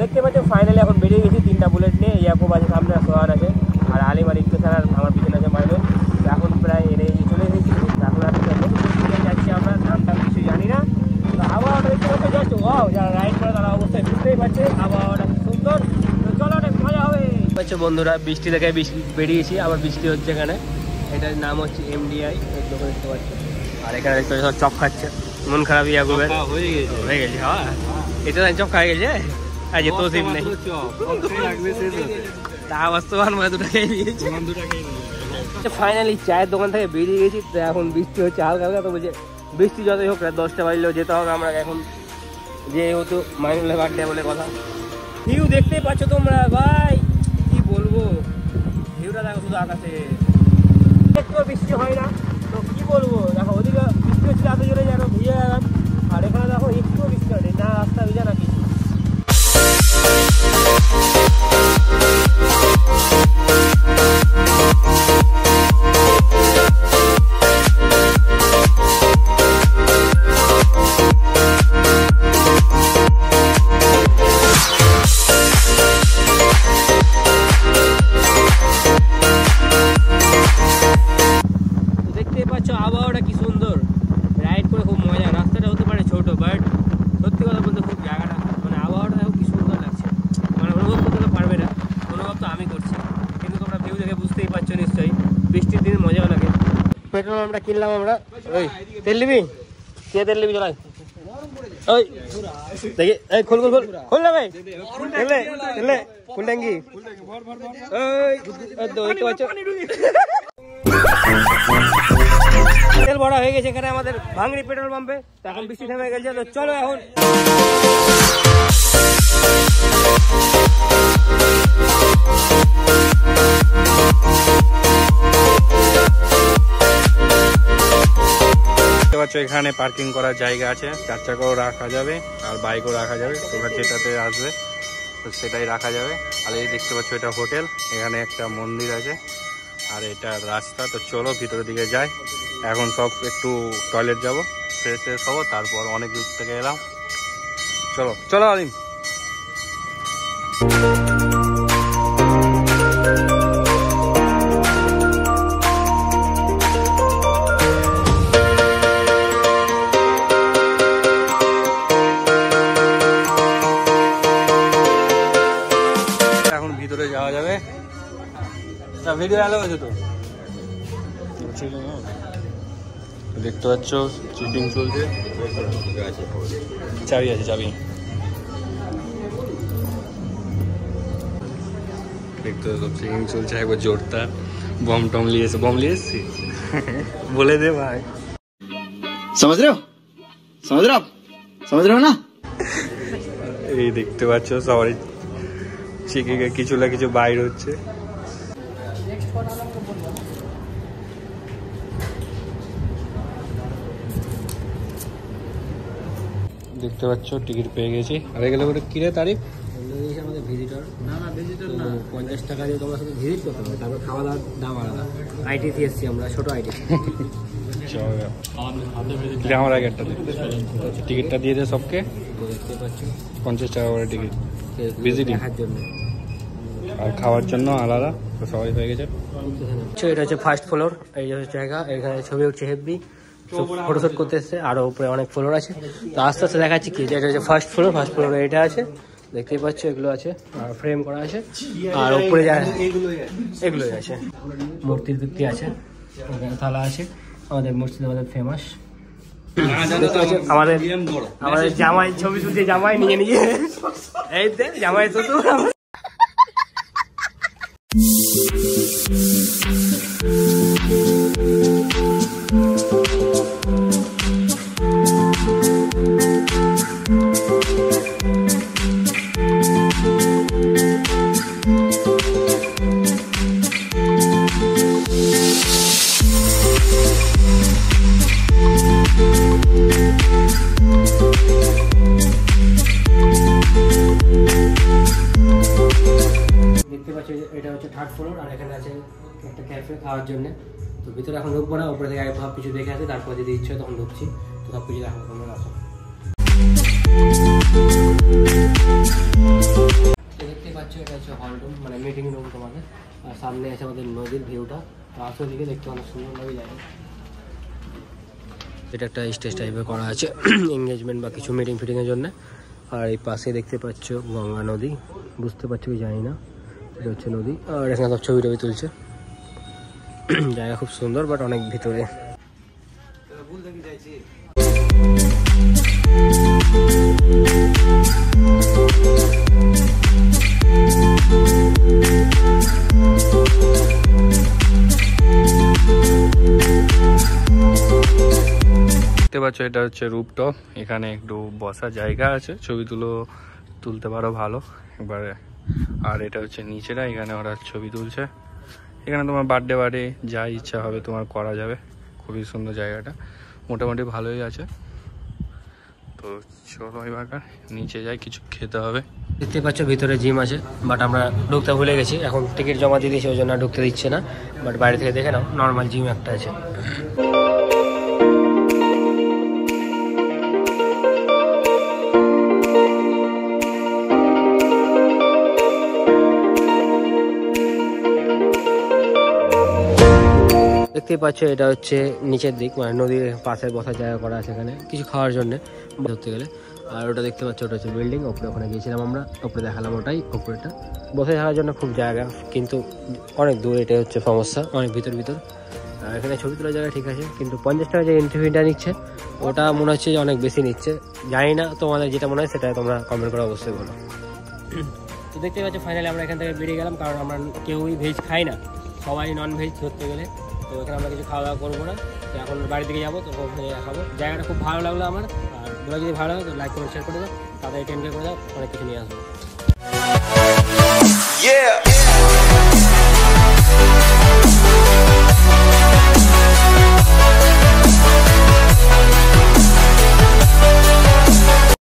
দেখতে পাচ্ছ ফাইনালি এখন বেরিয়ে গেছি 3টা বুলেট নিয়ে। ইয়াকুব আছে সামনে, সোহান আছে, আর আলিম আর ইকতো স্যার আমার পিছনে আছে মাইনুল। এখন প্রায় এনে চলে এসেছি। এখন যাচ্ছি আমরা, নামটা কিছু জানি না। তো আবহাওয়াটা দেখতে পাচ্ছ জাস্ট ওয়াও, যারা রাইড করে তারা অবস্থায় বুঝতেই পারছে আবহাওয়াটা খুব সুন্দর। তো চলো অনেক মজা হবে। আচ্ছা বন্ধুরা, বৃষ্টি দেখে বেরিয়েছি, আবার বৃষ্টি হচ্ছে এখানে। এটার নাম হচ্ছে MDI, দোকান দেখতে পাচ্ছ। আর এখানে দেখতে পাচ্ছ সব চপ খাচ্ছে, মন খারাপ ইয়াকুবের হয়ে গেছে। হ্যাঁ এটা চপ খাই গেছে, আর যেত সিম নেই তা বাস্তবান মানে 2টা খেয়ে নিয়েছি। ফাইনালি চায়ের দোকান থেকে বেরিয়ে গেছি। তো এখন বৃষ্টি হচ্ছে হালকা হালকা। তো বলছে বৃষ্টি যতই হোক 10টা বাজলেও যেতে হবে আমরা এখন, যেহেতু মাইনুলের বার্থডে বলে কথা। ভিউ দেখতেই পাচ্ছ তোমরা ভাই, কি বলবো, ভিউটা দেখো শুধু আকাশে, একটু বৃষ্টি হয় না। তো কি বলবো, দেখো ওদিকে বৃষ্টি হচ্ছে এত জোরে যেন ভিজে গেলাম, আর এখানে দেখো একটু বৃষ্টি হয়নি, না রাস্তা ভিজা না কিছু। আবহাওয়াটা কি সুন্দর, রাইড করে খুব মজা। রাস্তাটা হতে পারে ছোট, বাট সত্যি কথা বলতে খুব জায়গাটা মানে আবহাওয়াটা দেখো কি সুন্দর লাগছে। মানে অনুভব করতে পারবে না, অনুভব তো আমি করছি, কিন্তু তোমরা ভিউ দেখে বুঝতেই পারছো নিশ্চয়ই। বৃষ্টির দিন মজাও লাগে। পেট্রোল আমরা কিনলাম আমরা। ওই তেল নিবি, কে তেল নিবি চলাই ওই দেখি, এই খোল খোল খোল খোল না ভাই, এলে এলে ফুল ট্যাঙ্কি। ওই দেখতে পাচ্ছ তেল ভরা হয়ে গেছে এখানে আমাদের ভাঙড়ি পেট্রোল পাম্পে। এখন বৃষ্টি থেমে গেছে, তো চলো এখন এখানে পার্কিং করার জায়গা আছে, 4 চাকাও রাখা যাবে আর বাইকও রাখা যাবে। তোমরা যেটাতে আসবে তো সেটাই রাখা যাবে। আর এই দেখতে পাচ্ছ এটা হোটেল, এখানে একটা মন্দির আছে আর এটা রাস্তা। তো চলো ভিতরের দিকে যাই। এখন সব একটু টয়লেট যাবো, ফ্রেশ ফ্রেশ হবো, তারপর অনেক দূর থেকে এলাম। চলো চলো আলিম। এখন ভিতরে যাওয়া যাবে। ভিডিও আলো আছে তো, দেখতে পাচ্ছ চিপিং চলছে, চাবি আছে চাবি। দেখতে পাচ্ছ চিপিং চলছে, একবার জোরটা বম টম লিয়েছে, বম লিয়েছি বলে দে ভাই। समझ रहे हो ना। এই দেখতে পাচ্ছ সবাই চিকিকে কিছু না কিছু বাইর হচ্ছে। দেখতে পাচ্ছ টিকিট পেয়ে গেছি। আর এগুলো করে কিরে তারিখ আমাদের ভিজিটর না 50 টাকা দিয়ে তোমরা শুধু ভিজিট করতে পারো, তারপর খাওয়া দাওয়ার দাম আলাদা। আইটিতে এসছি আমরা, ছোট আইটি। আমার আগে একটা টিকিটটা দিয়ে দেয় সবকে, দেখতে পাচ্ছ 50 টাকা করে টিকিট ভিজিটিং দেখার জন্য, আর খাওয়ার জন্য আলাদা। তো সবাই হয়ে গেছে। এটা হচ্ছে ফার্স্ট ফ্লোর, এই হচ্ছে জায়গা, এখানে ছবি উঠছে হেভি, ফটোশুট করতে এসছে। আরো উপরে অনেক ফ্লোর আছে, তো আস্তে আস্তে দেখাচ্ছি কি। এটা হচ্ছে ফার্স্ট ফ্লোর, ফার্স্ট ফ্লোরে এটা আছে দেখতেই পাচ্ছ, এগুলো আছে আর ফ্রেম করা আছে। আর উপরে যা এগুলোই আছে, মূর্তির কীর্তি আছে, থালা আছে। আমাদের মুর্শিদাবাদের ফেমাস আমাদের জামাই ছবি তুলছে, জামাই নিয়ে নিয়ে এই জামাই তো এটা হচ্ছে থার্ড ফ্লোর, আর এখানে আছে একটা ক্যাফে খাওয়ার জন্য। তো ভিতরে এখন ঢুকবো না, উপরে থেকে আগে সব কিছু দেখে আছে, তারপর যদি ইচ্ছে হয় তখন ঢুকছি। তো সব কিছু দেখাবো, তোমরা আসো। হচ্ছে হল রুম, মানে মিটিং রুম তোমাদের। আর সামনে আছে আমাদের নদীর ভিউটা, রাস্তার দিকে দেখতে অনেক সুন্দর লাগে জায়গা। এটা একটা স্টেজ টাইপের করা আছে এঙ্গেজমেন্ট বা কিছু মিটিং ফিটিংয়ের জন্য। আর এই পাশে দেখতে পাচ্ছ গঙ্গা নদী, বুঝতে পারছো কি জানি না, এটা হচ্ছে নদী। আর এখানে সব ছবি টবি তুলছে। জায়গা খুব সুন্দর, বাট অনেক ভিতরে। দেখতে পাচ্ছ এটা হচ্ছে রুপটপ, এখানে একটু বসার জায়গা আছে, ছবি তুলতে পারো ভালো একবারে। আর এটা হচ্ছে নিচেরা, এখানে ওরা ছবি তুলছে। এখানে তোমার বার্থডে যা ইচ্ছা হবে তোমার করা যাবে। খুবই সুন্দর জায়গাটা, মোটামুটি ভালোই আছে। তো চলো এবার নিচে যাই, কিছু খেতে হবে। দেখতে পাচ্ছ ভিতরে জিম আছে, বাট আমরা ঢুকতে ভুলে গেছি। এখন টিকিট জমা দিয়ে দিয়েছি, ওই জন্য ঢুকতে দিচ্ছে না। বাট বাইরে থেকে দেখে নাও, নর্মাল জিম একটা আছে। দেখতেই পাচ্ছ এটা হচ্ছে নিচের দিক, মানে নদীর পাশে বসার জায়গা করা আছে এখানে কিছু খাওয়ার জন্য ধরতে গেলে। আর ওটা দেখতে পাচ্ছ ওটা হচ্ছে বিল্ডিং, ওপরে ওখানে গিয়েছিলাম আমরা, ওপরে দেখালাম ওটাই। ওপরেটা বসে থাকার জন্য খুব জায়গা, কিন্তু অনেক দূর, এটা হচ্ছে সমস্যা, অনেক ভিতর। আর এখানে ছবি তোলার জায়গা ঠিক আছে, কিন্তু 50 টাকা যে এন্ট্রি ফিটা নিচ্ছে ওটা মনে হচ্ছে যে অনেক বেশি নিচ্ছে। জানি না, তোমাদের যেটা মনে হয় সেটা তোমরা কমেন্ট করে অবশ্যই বলো। তো দেখতে পাচ্ছ ফাইনালি আমরা এখান থেকে বেরিয়ে গেলাম, কারণ আমরা কেউই ভেজ খাই না, সবাই নন ভেজ ধরতে গেলে। তো এখানে আমরা কিছু খাওয়া দাওয়া করবো না, তো এখন বাড়ির দিকে যাবো। তো খাবো, জায়গাটা খুব ভালো লাগলো আমার। আর তোমরা যদি ভালো লাগে তো লাইক করে শেয়ার করে দাও, তাদের টেন্ডার করে দাও, অনেক কিছু নিয়ে আসবো।